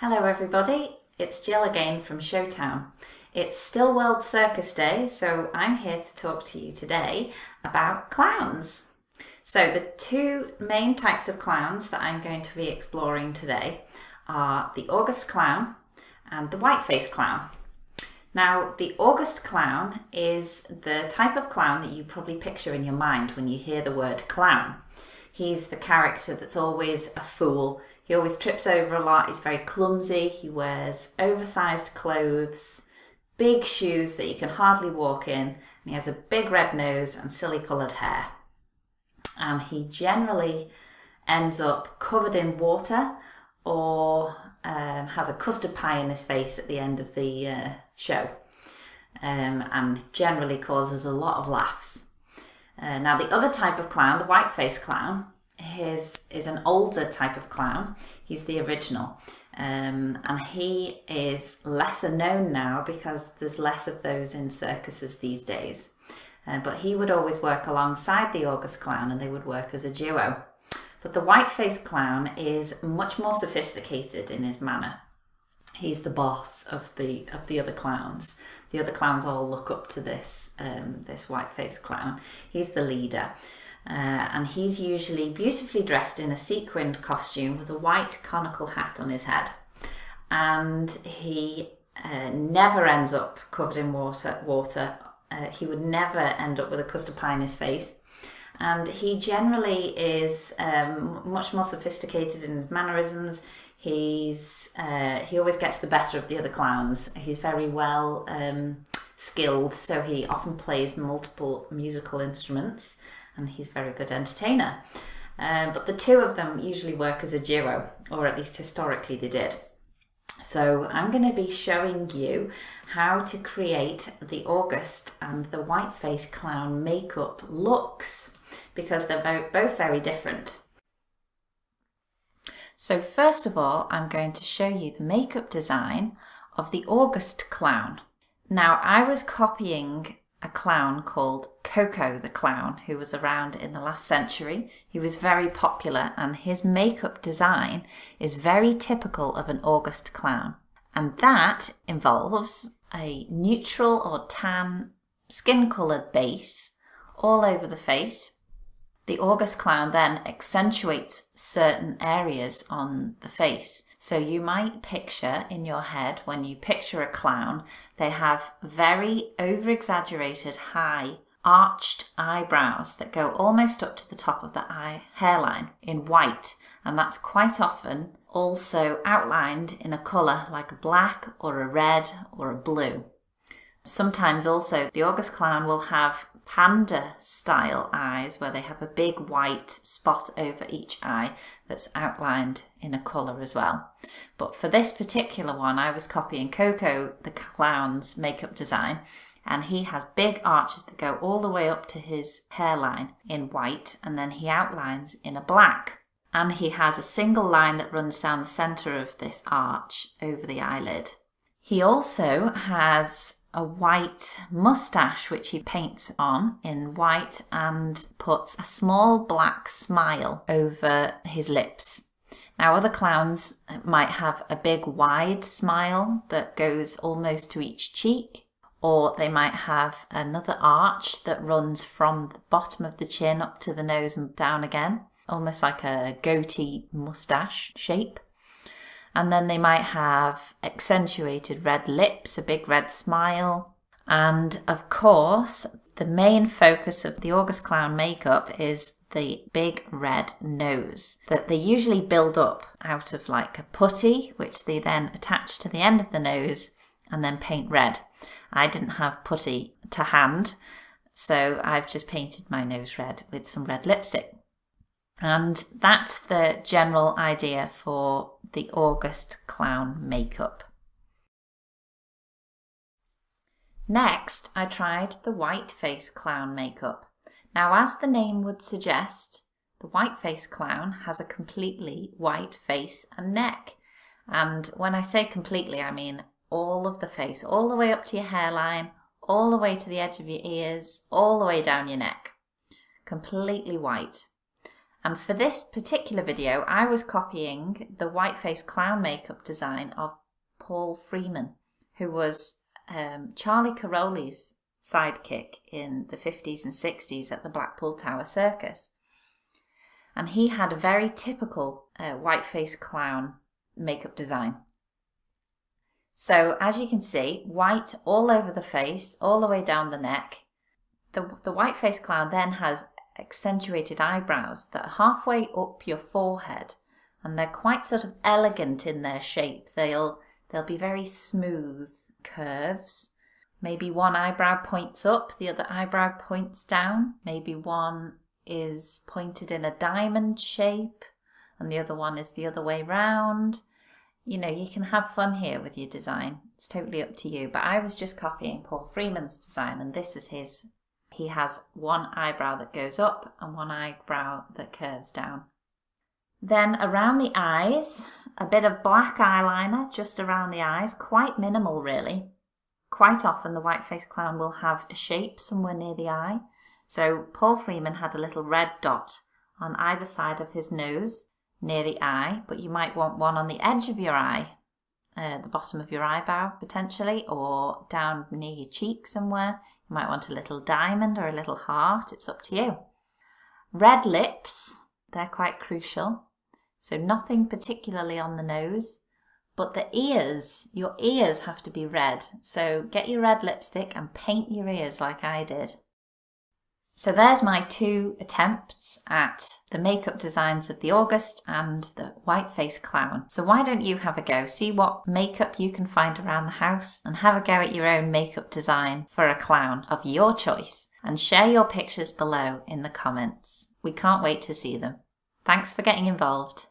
Hello everybody, it's Jill again from Showtown. It's still World Circus Day, so I'm here to talk to you today about clowns. So the two main types of clowns that I'm going to be exploring today are the Auguste clown and the Whiteface clown. Now, the Auguste clown is the type of clown that you probably picture in your mind when you hear the word clown. He's the character that's always a fool. He always trips over a lot, he's very clumsy, he wears oversized clothes, big shoes that you can hardly walk in, and he has a big red nose and silly coloured hair. And he generally ends up covered in water or has a custard pie in his face at the end of the show, and generally causes a lot of laughs. Now the other type of clown, the Whiteface clown, is an older type of clown. He's the original, and he is lesser known now because there's less of those in circuses these days. But he would always work alongside the Auguste clown and they would work as a duo. But the Whiteface clown is much more sophisticated in his manner. He's the boss of the other clowns. The other clowns all look up to this Whiteface clown. He's the leader. And he's usually beautifully dressed in a sequined costume with a white conical hat on his head. And he never ends up covered in water. He would never end up with a custard pie in his face. And he generally is much more sophisticated in his mannerisms. He always gets the better of the other clowns. He's very well skilled, so he often plays multiple musical instruments, and he's a very good entertainer. But the two of them usually work as a duo, or at least historically they did. So I'm going to be showing you how to create the Auguste and the Whiteface clown makeup looks, because they're both very different. So first of all, I'm going to show you the makeup design of the Auguste clown. Now, I was copying a clown called Coco the Clown, who was around in the last century. He was very popular and his makeup design is very typical of an Auguste clown. And that involves a neutral or tan skin-coloured base all over the face. The Auguste clown then accentuates certain areas on the face. So you might picture in your head, when you picture a clown, they have very over-exaggerated high arched eyebrows that go almost up to the top of the eye hairline in white. And that's quite often also outlined in a colour like a black or a red or a blue. Sometimes also the Auguste clown will have panda style eyes where they have a big white spot over each eye that's outlined in a colour as well. But for this particular one, I was copying Coco the Clown's makeup design, and he has big arches that go all the way up to his hairline in white, and then he outlines in a black. And he has a single line that runs down the centre of this arch over the eyelid. He also has a white moustache which he paints on in white and puts a small black smile over his lips. Now other clowns might have a big wide smile that goes almost to each cheek, or they might have another arch that runs from the bottom of the chin up to the nose and down again, almost like a goatee moustache shape. And then they might have accentuated red lips, a big red smile. And of course, the main focus of the Auguste clown makeup is the big red nose that they usually build up out of like a putty, which they then attach to the end of the nose and then paint red. I didn't have putty to hand, so I've just painted my nose red with some red lipstick. And that's the general idea for the Auguste clown makeup. Next, I tried the Whiteface clown makeup. Now, as the name would suggest, the Whiteface clown has a completely white face and neck. And when I say completely, I mean all of the face, all the way up to your hairline, all the way to the edge of your ears, all the way down your neck. Completely white. And for this particular video, I was copying the Whiteface clown makeup design of Paul Freeman, who was Charlie Caroli's sidekick in the 50s and 60s at the Blackpool Tower Circus. And he had a very typical Whiteface clown makeup design. So as you can see, white all over the face, all the way down the neck. The Whiteface clown then has accentuated eyebrows that are halfway up your forehead, and they're quite sort of elegant in their shape. They'll be very smooth curves. Maybe one eyebrow points up, the other eyebrow points down. Maybe one is pointed in a diamond shape and the other one is the other way round. You know, you can have fun here with your design. It's totally up to you. But I was just copying Paul Freeman's design, and this is his. He has one eyebrow that goes up and one eyebrow that curves down. Then around the eyes, a bit of black eyeliner just around the eyes, quite minimal really. Quite often the Whiteface clown will have a shape somewhere near the eye. So Paul Freeman had a little red dot on either side of his nose near the eye, but you might want one on the edge of your eye, the bottom of your eyebrow potentially, or down near your cheek somewhere. You might want a little diamond or a little heart, it's up to you. Red lips, they're quite crucial. So nothing particularly on the nose, but the ears, your ears have to be red. So get your red lipstick and paint your ears like I did. So there's my 2 attempts at the makeup designs of the Auguste and the Whiteface clown. So why don't you have a go? See what makeup you can find around the house and have a go at your own makeup design for a clown of your choice. And share your pictures below in the comments. We can't wait to see them. Thanks for getting involved.